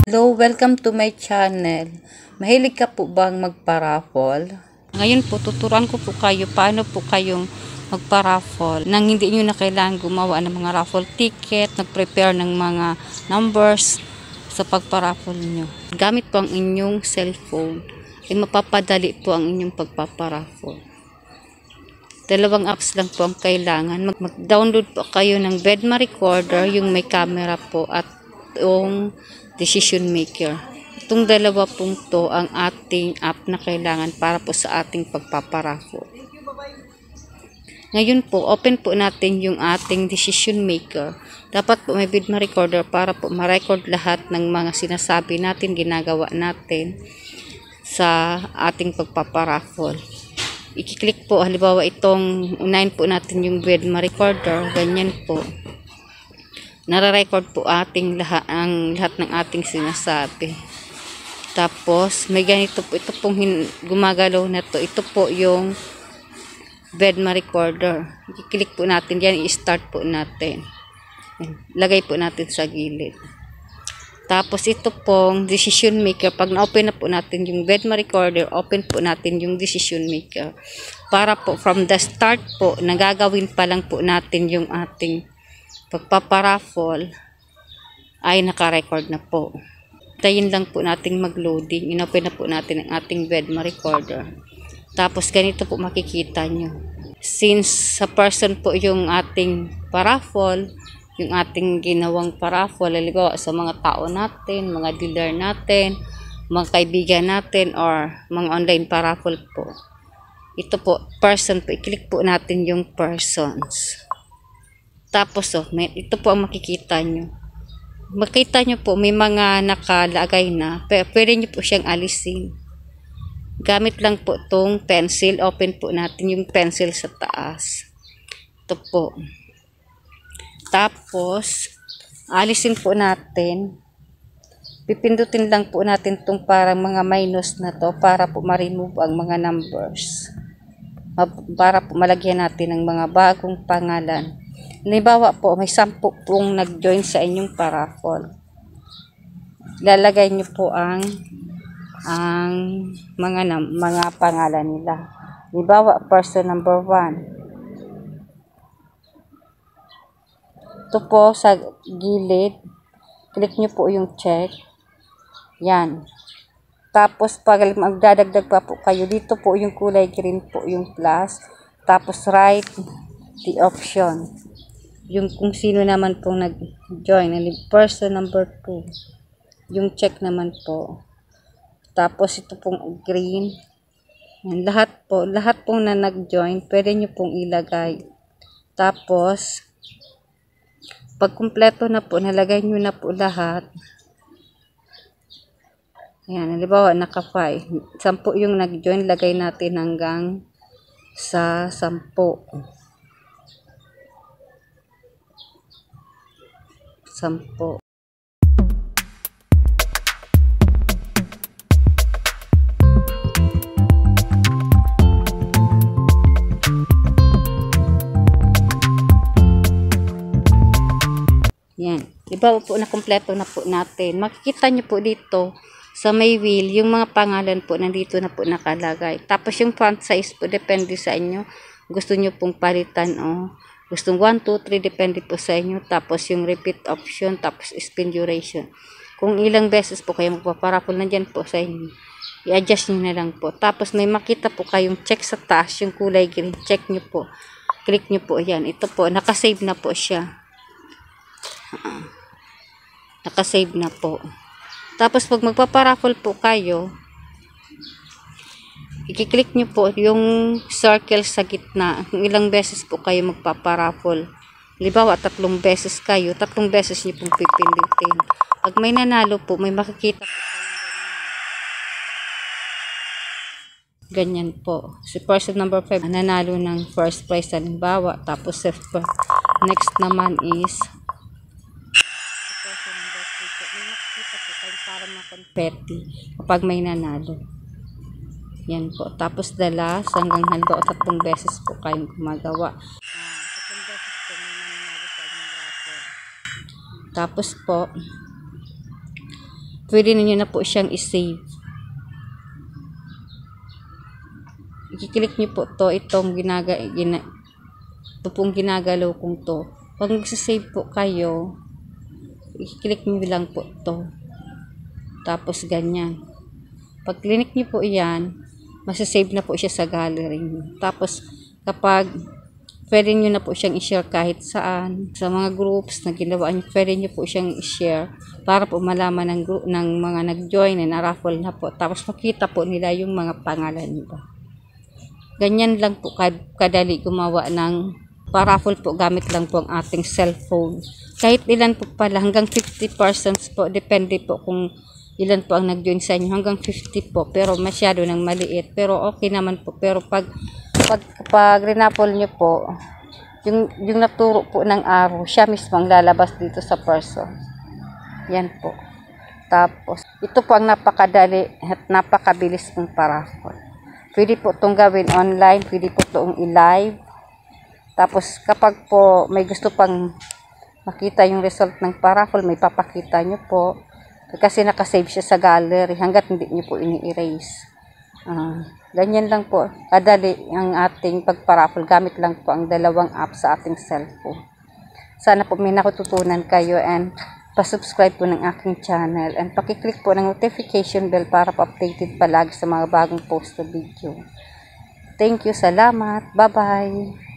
Hello, welcome to my channel. Mahilig ka po bang magpa-raffle? Ngayon po, tuturuan ko po kayo paano po kayong magpa-raffle nang hindi nyo na kailangan gumawa ng mga raffle ticket, nag-prepare ng mga numbers sa pagpa-raffle nyo. Gamit po ang inyong cellphone, ay mapapadali po ang inyong pagpapa-raffle. Dalawang apps lang po ang kailangan. Mag-download po kayo ng Bedma Recorder, yung may camera po, at yung Decision Maker. Itong dalawa pong to ang ating app na kailangan para po sa ating pagpaparaffle. Ngayon po, open po natin yung ating Decision Maker. Dapat po may Bedma Recorder para po ma-record lahat ng mga sinasabi natin, ginagawa natin sa ating pagpaparaffle. I-click po, halimbawa itong unahin po natin yung Bedma Recorder, ganyan po. Nare-record po ating lahat ng ating sinasabi. Tapos, may ganito po, ito pong gumagalaw na to. Ito po yung Bedma Recorder. I-click po natin yan, i-start po natin. Lagay po natin sa gilid. Tapos, ito pong Decision Maker. Pag na-open na po natin yung Bedma Recorder, open po natin yung Decision Maker. Para po, from the start po, nagagawin pa lang po natin yung ating pagpaparaffle ay naka-record na po. Tayin lang po natin mag-loading. Inopen na po natin ang ating Bedma Recorder. Tapos ganito po makikita nyo. Since sa person po yung ating paraffle, yung ating ginawang paraffle, laligaw sa mga tao natin, mga dealer natin, mga kaibigan natin, or mga online paraffle po. Ito po, person po. I-click po natin yung persons. Tapos, ito po ang makikita nyo. Makita nyo po, may mga nakalagay na. Pwede nyo po siyang alisin. Gamit lang po itong pencil. Open po natin yung pencil sa taas. Ito po. Tapos, alisin po natin. Pipindutin lang po natin itong parang mga minus na to para po ma-remove ang mga numbers. Para po malagyan natin ng mga bagong pangalan. Halimbawa po, may 10 pong nag-join sa inyong paraffle. Lalagay nyo po ang mga pangalan nila. Halimbawa, person number 1. Ito po sa gilid. Click nyo po yung check. Yan. Tapos, pag magdadagdag pa po kayo, dito po yung kulay green po yung plus. Tapos, write the option. Yung kung sino naman pong nag-join. Person number 2. Yung check naman po. Tapos ito pong green. Lahat pong na nag-join, pwede nyo pong ilagay. Tapos, pag kumpleto na po, nalagay nyo na po lahat. Ayan, halimbawa, naka 5. 10 yung nag-join, lagay natin hanggang sa 10. 10. Yan. Diba po na kumpleto na po natin. Makikita nyo po dito sa may wheel, yung mga pangalan po nandito na po nakalagay. Tapos yung font size po, depende sa inyo. Gusto nyo pong palitan o gustong 1, 2, 3, depende po sa inyo. Tapos yung repeat option, tapos spin duration. Kung ilang beses po kayo magpaparaffle, nandyan po sa inyo. I-adjust nyo na lang po. Tapos may makita po kayong check sa taas, yung kulay green. Check nyo po. Click nyo po. Yan. Ito po, nakasave na po siya. Nakasave na po. Tapos pag magpaparaffle po kayo, i-click nyo po yung circle sa gitna. Kung ilang beses po kayo magpaparaffle. Halimbawa, 3 beses kayo, 3 beses nyo pong pipindutin. Pag may nanalo po, may makikita po kayong ganyan po. Si person number 5, nanalo ng first prize halimbawa. Tapos next naman is person number 3 po. May makikita po kayong para makonfetti kapag may nanalo. Yan po. Tapos hanggang halimbawa 3 beses po kayong gumagawa. 3 beses po may nanalo sa inyong raffle. Tapos po, pwede ninyo na po siyang i-save. I-click nyo po to, ito pong ginagalaw kong to. Pag magsasave po kayo, i-click nyo lang po to. Tapos ganyan. Pag click nyo po yan, masasave na po siya sa gallery nyo. Tapos kapag pwede nyo na po siyang i-share kahit saan, sa mga groups na ginawa nyo, pwede nyo po siyang i-share para po malaman ng mga nag-join na raffle na po. Tapos makita po nila yung mga pangalan nila. Ganyan lang po kadali gumawa ng paraffle po gamit lang po ang ating cellphone. Kahit ilan po pala, hanggang 50 persons po, depende po kung ilan po ang nag-join sa inyo, hanggang 50 po, pero masyado nang maliit, pero okay naman po. Pero pag rinapol nyo po, yung naturo po ng araw, siya mismo ang lalabas dito sa person. Yan po. Tapos, ito po ang napakadali at napakabilis ng paraffle. Pwede po itong gawin online, pwede po itong i-live. Tapos, kapag po may gusto pang makita yung result ng paraffle, may papakita nyo po. Kasi nakasave siya sa gallery hanggat hindi nyo po ini-erase. Ganyan lang po kadali ang ating pagparaffle gamit lang po ang dalawang app sa ating cellphone. Sana po may natutunan kayo and pa-subscribe po ng aking channel and pakiclick po ng notification bell para po updated palagi sa mga bagong post na video. Thank you, salamat, bye bye.